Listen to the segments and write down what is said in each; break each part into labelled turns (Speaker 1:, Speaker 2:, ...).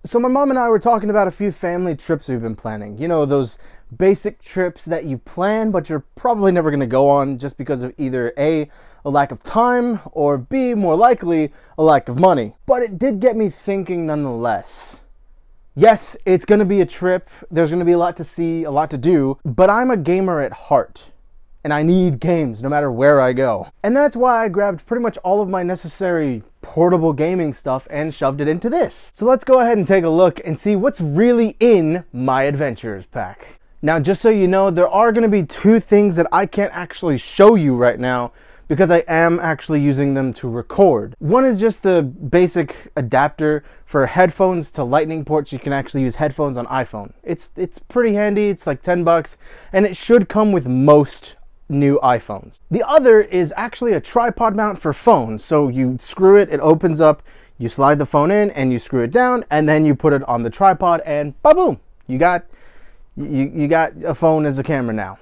Speaker 1: So my mom and I were talking about a few family trips we've been planning. You know, those basic trips that you plan, but you're probably never going to go on just because of either a lack of time, or B, more likely, a lack of money. But it did get me thinking nonetheless. Yes, it's going to be a trip. There's going to be a lot to see, a lot to do, but I'm a gamer at heart. And I need games no matter where I go. And that's why I grabbed pretty much all of my necessary portable gaming stuff and shoved it into this. So let's go ahead and take a look and see what's really in my adventures pack. Now, just so you know, there are going to be two things that I can't actually show you right now because I am actually using them to record. One is just the basic adapter for headphones to lightning ports. You can actually use headphones on iPhone. It's pretty handy. It's like $10 and it should come with most new iPhones. The other is actually a tripod mount for phones. So you screw it, it opens up, you slide the phone in and you screw it down and then you put it on the tripod and ba-boom, you got a phone as a camera now.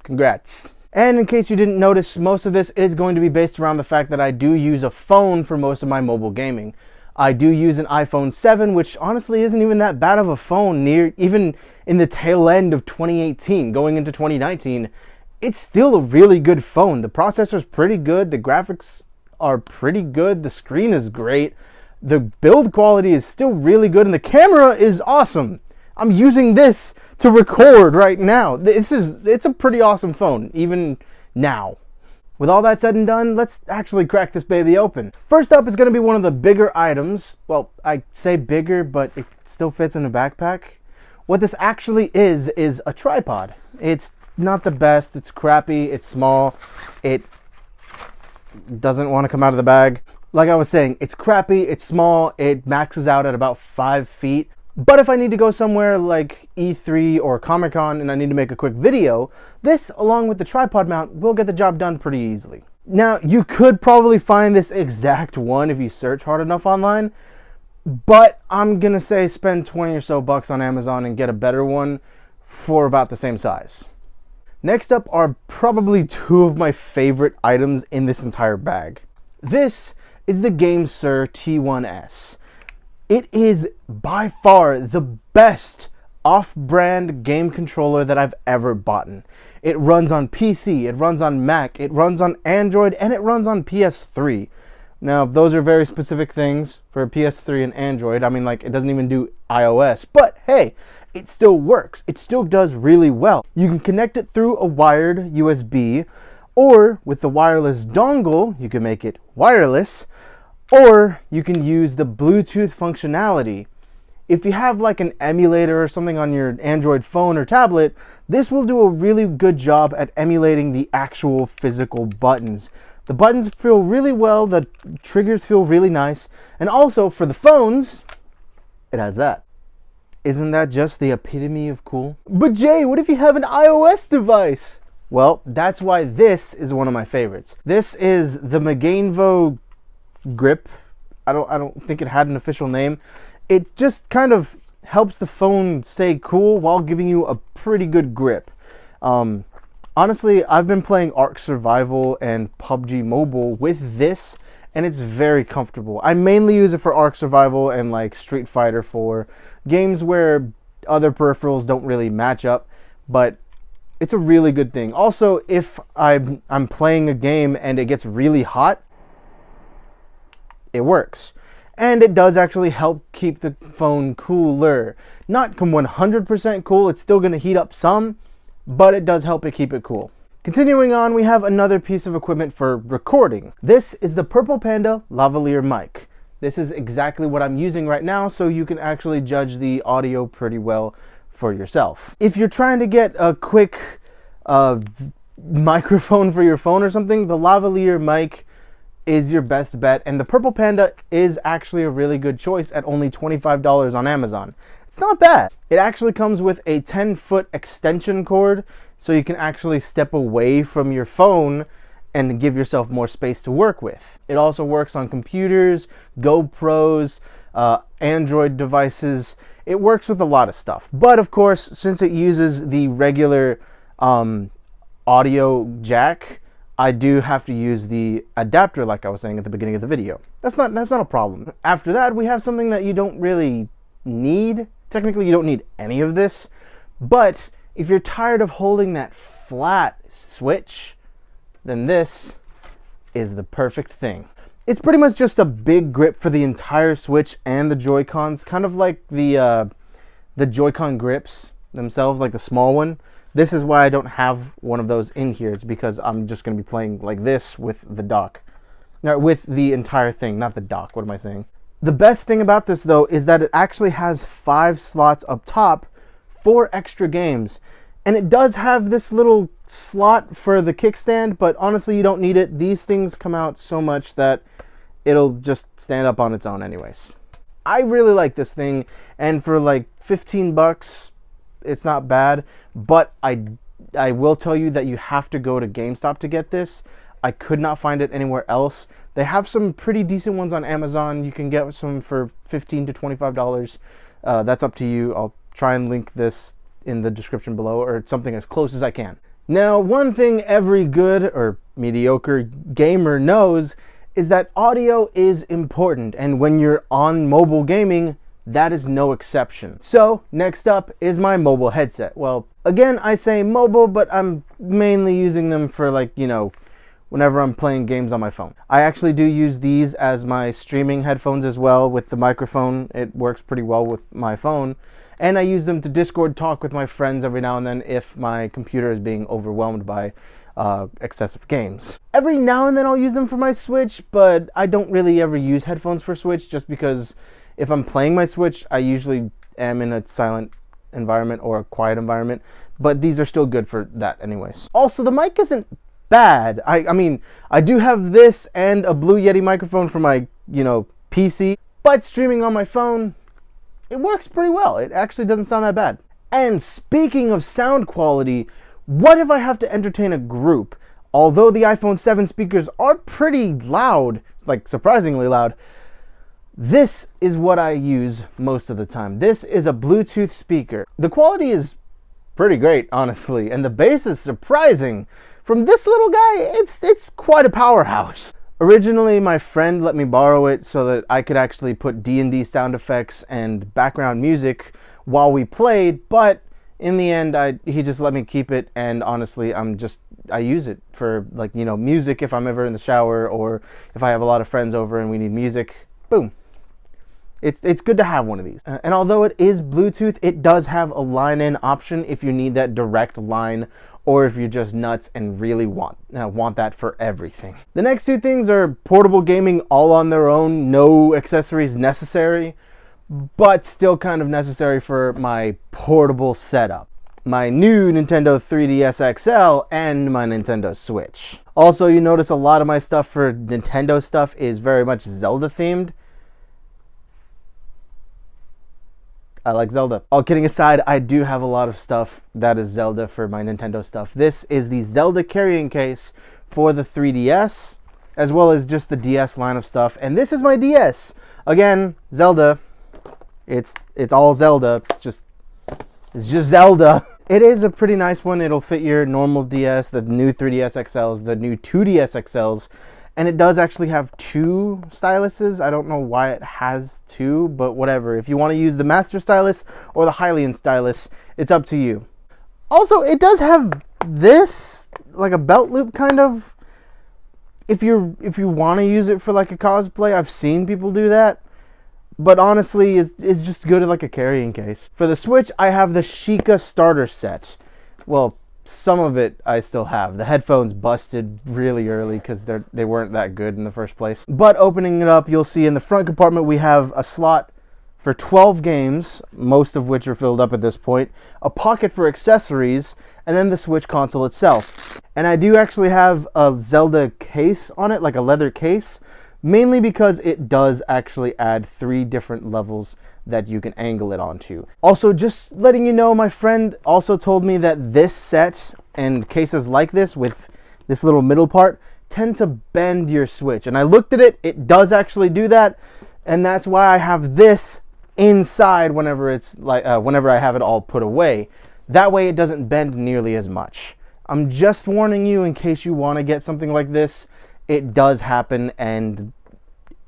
Speaker 1: Congrats. And in case you didn't notice, most of this is going to be based around the fact that I do use a phone for most of my mobile gaming. I do use an iPhone 7, which honestly isn't even that bad of a phone, even in the tail end of 2018, going into 2019. It's still a really good phone. The processor's pretty good, the graphics are pretty good, the screen is great, the build quality is still really good, and the camera is awesome. I'm using this to record right now. It's a pretty awesome phone, even now. With all that said and done, let's actually crack this baby open. First up is going to be one of the bigger items. Well, I say bigger, but it still fits in a backpack. What this actually is a tripod. It's not the best, it's crappy, it's small, it doesn't want to come out of the bag. Like I was saying, it's crappy, it's small, it maxes out at about 5 feet. But if I need to go somewhere like E3 or Comic-Con and I need to make a quick video, this, along with the tripod mount, will get the job done pretty easily. Now, you could probably find this exact one if you search hard enough online, but I'm gonna say spend 20 or so bucks on Amazon and get a better one for about the same size. Next up are probably two of my favorite items in this entire bag. This is the GameSir T1S. It is by far the best off-brand game controller that I've ever bought. It runs on PC, it runs on Mac, it runs on Android, and it runs on PS3. Now, those are very specific things for PS3 and Android. I mean, like, it doesn't even do iOS, but hey, it still works. It still does really well. You can connect it through a wired USB, or with the wireless dongle, you can make it wireless, or you can use the Bluetooth functionality. If you have like an emulator or something on your Android phone or tablet, this will do a really good job at emulating the actual physical buttons. The buttons feel really well, the triggers feel really nice, and also for the phones, it has that. Isn't that just the epitome of cool? But Jay, what if you have an iOS device? Well, that's why this is one of my favorites. This is the Magainvo Grip. I don't think it had an official name. It just kind of helps the phone stay cool while giving you a pretty good grip. Honestly, I've been playing Ark Survival and PUBG Mobile with this, and it's very comfortable. I mainly use it for Ark Survival and like Street Fighter 4, games where other peripherals don't really match up, but it's a really good thing. Also, if I'm playing a game and it gets really hot, it works. And it does actually help keep the phone cooler. Not 100% cool, it's still going to heat up some, but it does help it keep it cool. Continuing on, we have another piece of equipment for recording. This is the Purple Panda lavalier mic. This is exactly what I'm using right now, so you can actually judge the audio pretty well for yourself. If you're trying to get a quick microphone for your phone or something, the lavalier mic is your best bet, and the Purple Panda is actually a really good choice at only $25 on Amazon. It's not bad. It actually comes with a 10-foot extension cord, so you can actually step away from your phone and give yourself more space to work with. It also works on computers, GoPros, Android devices. It works with a lot of stuff. But of course, since it uses the regular audio jack, I do have to use the adapter like I was saying at the beginning of the video. That's not a problem. After that, we have something that you don't really technically you don't need any of this, but if you're tired of holding that flat switch, then this is the perfect thing. It's pretty much just a big grip for the entire Switch and the Joy-Cons, kind of like the Joy-Con grips themselves, like the small one. This is why I don't have one of those in here. It's because I'm just going to be playing like this with the dock. Now, with the entire thing, not the dock. What am I saying? The best thing about this, though, is that it actually has 5 slots up top for extra games. And it does have this little slot for the kickstand, but honestly, you don't need it. These things come out so much that it'll just stand up on its own anyways. I really like this thing, and for like 15 bucks, it's not bad, but I will tell you that you have to go to GameStop to get this. I could not find it anywhere else. They have some pretty decent ones on Amazon. You can get some for $15 to $25. That's up to you. I'll try and link this in the description below, or something as close as I can. Now, one thing every good or mediocre gamer knows is that audio is important, and when you're on mobile gaming, that is no exception. So, next up is my mobile headset. Well, again, I say mobile, but I'm mainly using them for, like, you know, whenever I'm playing games on my phone. I actually do use these as my streaming headphones as well with the microphone. It works pretty well with my phone. And I use them to Discord talk with my friends every now and then if my computer is being overwhelmed by excessive games. Every now and then I'll use them for my Switch, but I don't really ever use headphones for Switch just because if I'm playing my Switch, I usually am in a silent environment or a quiet environment, but these are still good for that anyways. Also, the mic isn't bad. I mean, I do have this and a Blue Yeti microphone for my, you know, PC, but streaming on my phone, it works pretty well. It actually doesn't sound that bad. And speaking of sound quality, what if I have to entertain a group? Although the iPhone 7 speakers are pretty loud, like surprisingly loud, this is what I use most of the time. This is a Bluetooth speaker. The quality is pretty great, honestly, and the bass is surprising. From this little guy, it's quite a powerhouse. Originally, my friend let me borrow it so that I could actually put D&D sound effects and background music while we played, but in the end, he just let me keep it, and honestly, I use it for, like, you know, music if I'm ever in the shower, or if I have a lot of friends over and we need music, boom. It's good to have one of these. And although it is Bluetooth, it does have a line-in option if you need that direct line, or if you're just nuts and really want that for everything. The next two things are portable gaming all on their own, no accessories necessary, but still kind of necessary for my portable setup. My new Nintendo 3DS XL and my Nintendo Switch. Also, you notice a lot of my stuff for Nintendo stuff is very much Zelda themed. I like Zelda. All kidding aside, I do have a lot of stuff that is Zelda for my Nintendo stuff. This is the Zelda carrying case for the 3DS, as well as just the DS line of stuff. And this is my DS. Again, Zelda. It's all Zelda. It's just Zelda. It is a pretty nice one. It'll fit your normal DS, the new 3DS XLs, the new 2DS XLs. And it does actually have 2 styluses. I don't know why it has 2, but whatever. If you want to use the Master Stylus or the Hylian Stylus, it's up to you. Also, it does have this, like a belt loop kind of. If you want to use it for like a cosplay, I've seen people do that. But honestly, it's just good at like a carrying case. For the Switch, I have the Sheikah starter set. Well, some of it I still have. The headphones busted really early because they weren't that good in the first place. But opening it up, you'll see in the front compartment we have a slot for 12 games, most of which are filled up at this point, a pocket for accessories, and then the Switch console itself. And I do actually have a Zelda case on it, like a leather case, mainly because it does actually add 3 different levels that you can angle it onto. Also, just letting you know, my friend also told me that this set and cases like this with this little middle part tend to bend your Switch. And I looked at it, it does actually do that, and that's why I have this inside whenever it's like whenever I have it all put away. That way it doesn't bend nearly as much. I'm just warning you in case you want to get something like this. It does happen, and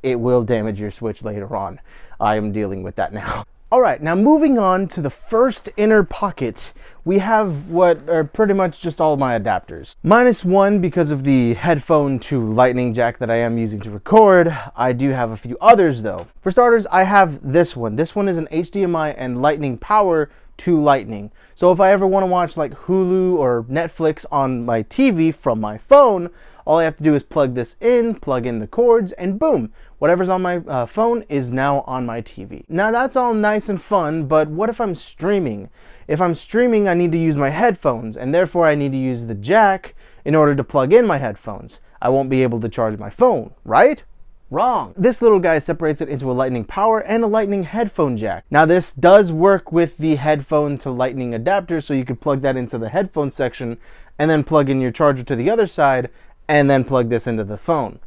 Speaker 1: it will damage your Switch later on. I am dealing with that now. All right, now moving on to the first inner pocket, we have what are pretty much just all my adapters. Minus one because of the headphone to lightning jack that I am using to record. I do have a few others though. For starters, I have this one. This one is an HDMI and lightning power to lightning. So if I ever want to watch like Hulu or Netflix on my TV from my phone, all I have to do is plug this in, plug in the cords, and boom, whatever's on my phone is now on my TV. Now that's all nice and fun, but what if I'm streaming? If I'm streaming, I need to use my headphones, and therefore I need to use the jack in order to plug in my headphones. I won't be able to charge my phone, right? Wrong. This little guy separates it into a lightning power and a lightning headphone jack. Now this does work with the headphone to lightning adapter, so you could plug that into the headphone section and then plug in your charger to the other side and then plug this into the phone.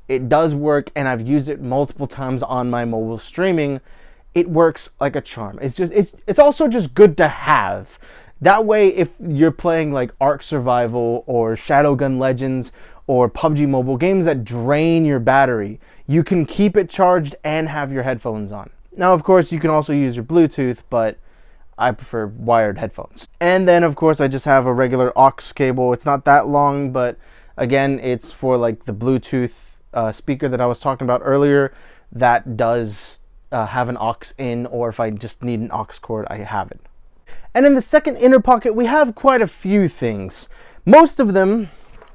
Speaker 1: It does work, and I've used it multiple times on my mobile streaming. It works like a charm. It's also just good to have. That way, if you're playing like Ark Survival or Shadowgun Legends or PUBG Mobile, games that drain your battery, you can keep it charged and have your headphones on. Now, of course, you can also use your Bluetooth, but I prefer wired headphones. And then, of course, I just have a regular aux cable. It's not that long, but again, it's for like the Bluetooth speaker that I was talking about earlier that does have an aux in, or if I just need an aux cord, I have it. And in the second inner pocket, we have quite a few things. Most of them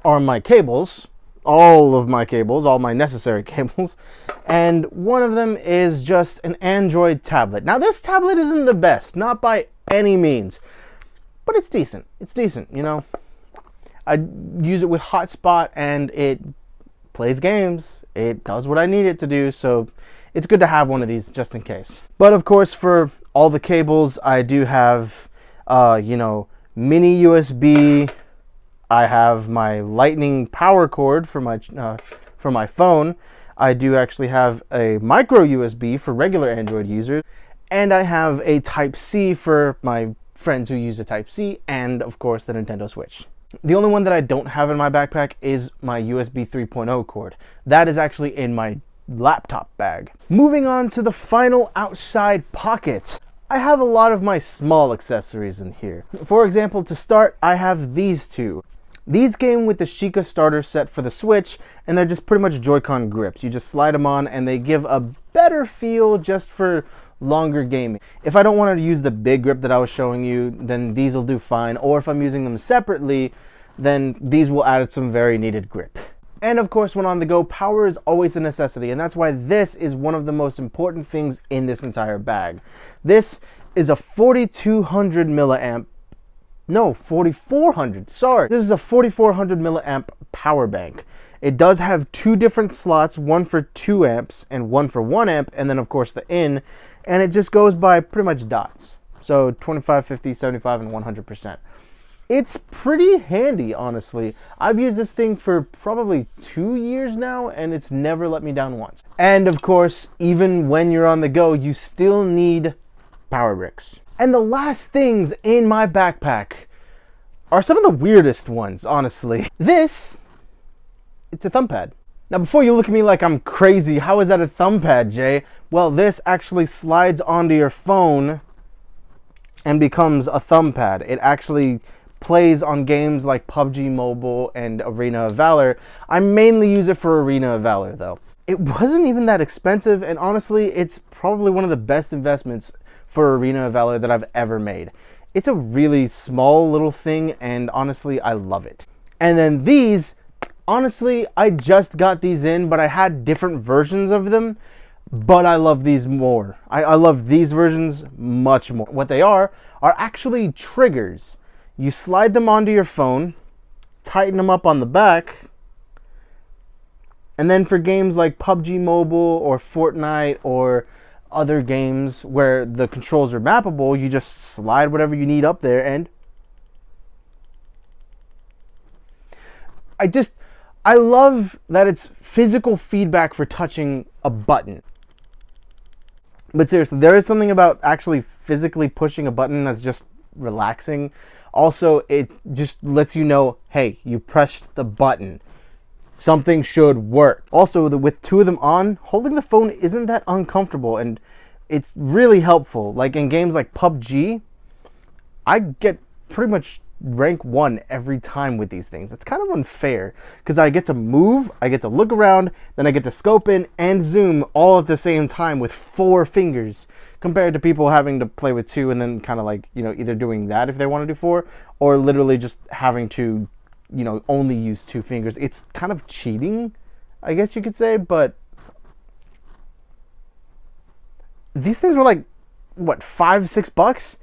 Speaker 1: are my cables, all of my cables, all my necessary cables, and one of them is just an Android tablet. Now this tablet isn't the best, not by any means, but it's decent. It's decent, you know. I use it with hotspot and it plays games. It does what I need it to do, so it's good to have one of these just in case. But of course, for all the cables, I do have, mini USB. I have my lightning power cord for my phone. I do actually have a micro USB for regular Android users, and I have a Type-C for my friends who use a Type-C, and of course the Nintendo Switch. The only one that I don't have in my backpack is my USB 3.0 cord. That is actually in my laptop bag. Moving on to the final outside pockets. I have a lot of my small accessories in here. For example, to start, I have these two. These came with the Sheikah starter set for the Switch, and they're just pretty much Joy-Con grips. You just slide them on, and they give a better feel just for longer gaming. If I don't want to use the big grip that I was showing you, then these will do fine. Or if I'm using them separately, then these will add some very needed grip. And of course, when on the go, power is always a necessity, and that's why this is one of the most important things in this entire bag. This is a 4200 milliamp, no, 4400, sorry. This is a 4400 milliamp power bank. It does have two different slots, one for 2 amps and one for 1 amp, and then of course the in, and it just goes by pretty much dots. So 25, 50, 75, and 100%. It's pretty handy, honestly. I've used this thing for probably 2 years now, and it's never let me down once. And of course, even when you're on the go, you still need power bricks. And the last things in my backpack are some of the weirdest ones, honestly. It's a thumb pad. Now, before you look at me like I'm crazy, how is that a thumb pad, Jay? Well, this actually slides onto your phone and becomes a thumb pad. It actually plays on games like PUBG Mobile and Arena of Valor. I mainly use it for Arena of Valor, though. It wasn't even that expensive, and honestly, it's probably one of the best investments for Arena of Valor that I've ever made. It's a really small little thing, and honestly, I love it. And then these, honestly, I just got these in, but I had different versions of them, but I love these more. I love these versions much more. What they are actually triggers. You slide them onto your phone, tighten them up on the back, and then for games like PUBG Mobile or Fortnite or other games where the controls are mappable, you just slide whatever you need up there, and I love that it's physical feedback for touching a button. But seriously, there is something about actually physically pushing a button that's just relaxing. Also, it just lets you know, hey, you pressed the button. Something should work. Also, with two of them on, holding the phone isn't that uncomfortable, and it's really helpful. Like in games like PUBG, I get pretty much rank 1 every time with these things. It's kind of unfair because I get to move, I get to look around, then I get to scope in and zoom all at the same time with 4 fingers, compared to people having to play with 2 and then kind of like, you know, either doing that if they want to do 4 or literally just having to, you know, only use 2 fingers. It's kind of cheating, I guess you could say, but these things were like, what, $5-6?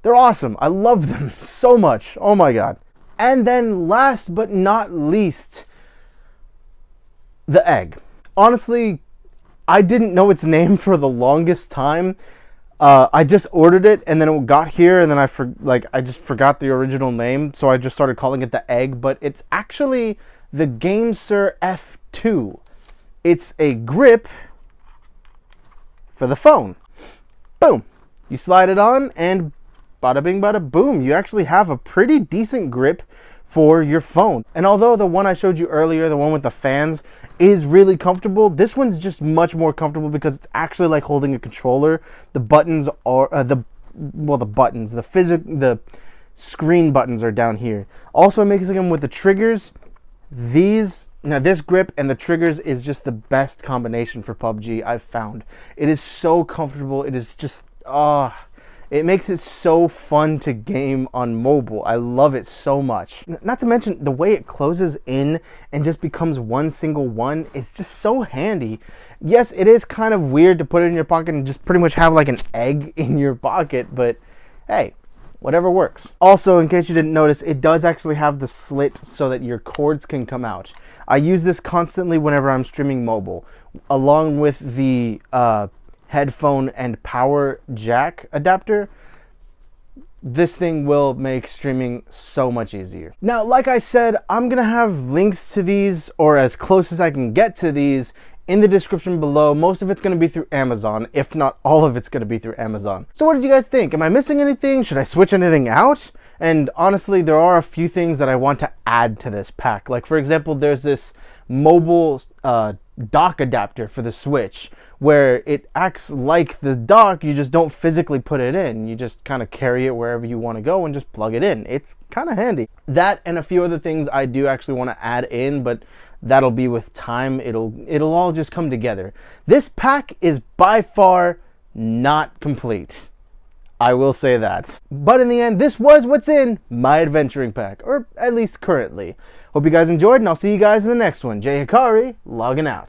Speaker 1: They're awesome. I love them so much. Oh my god. And then last but not least, the egg. Honestly, I didn't know its name for the longest time. I just ordered it and then it got here and then I just forgot the original name, so I just started calling it the egg, but it's actually the GameSir F2. It's a grip for the phone. Boom. You slide it on and bada bing, bada boom. You actually have a pretty decent grip for your phone. And although the one I showed you earlier, the one with the fans, is really comfortable, this one's just much more comfortable because it's actually like holding a controller. The buttons are the screen buttons are down here. Also mixing them with the triggers, this grip and the triggers is just the best combination for PUBG I've found. It is so comfortable. It is just it makes it so fun to game on mobile. I love it so much. Not to mention the way it closes in and just becomes one single one is just so handy. Yes, it is kind of weird to put it in your pocket and just pretty much have like an egg in your pocket, but hey, whatever works. Also, in case you didn't notice, it does actually have the slit so that your cords can come out. I use this constantly whenever I'm streaming mobile, along with the headphone and power jack adapter. This thing will make streaming so much easier. Now, like I said, I'm gonna have links to these, or as close as I can get to these, in the description below. Most of it's gonna be through Amazon, if not all of it's gonna be through Amazon. So what did you guys think? Am I missing anything? Should I switch anything out? And honestly, there are a few things that I want to add to this pack. Like for example, there's this mobile dock adapter for the Switch, where it acts like the dock, you just don't physically put it in. You just kind of carry it wherever you want to go and just plug it in. It's kind of handy. That and a few other things I do actually want to add in, but that'll be with time. It'll all just come together. This pack is by far not complete, I will say that. But in the end, this was what's in my adventuring pack, or at least currently. Hope you guys enjoyed, and I'll see you guys in the next one. Jay Hikari, logging out.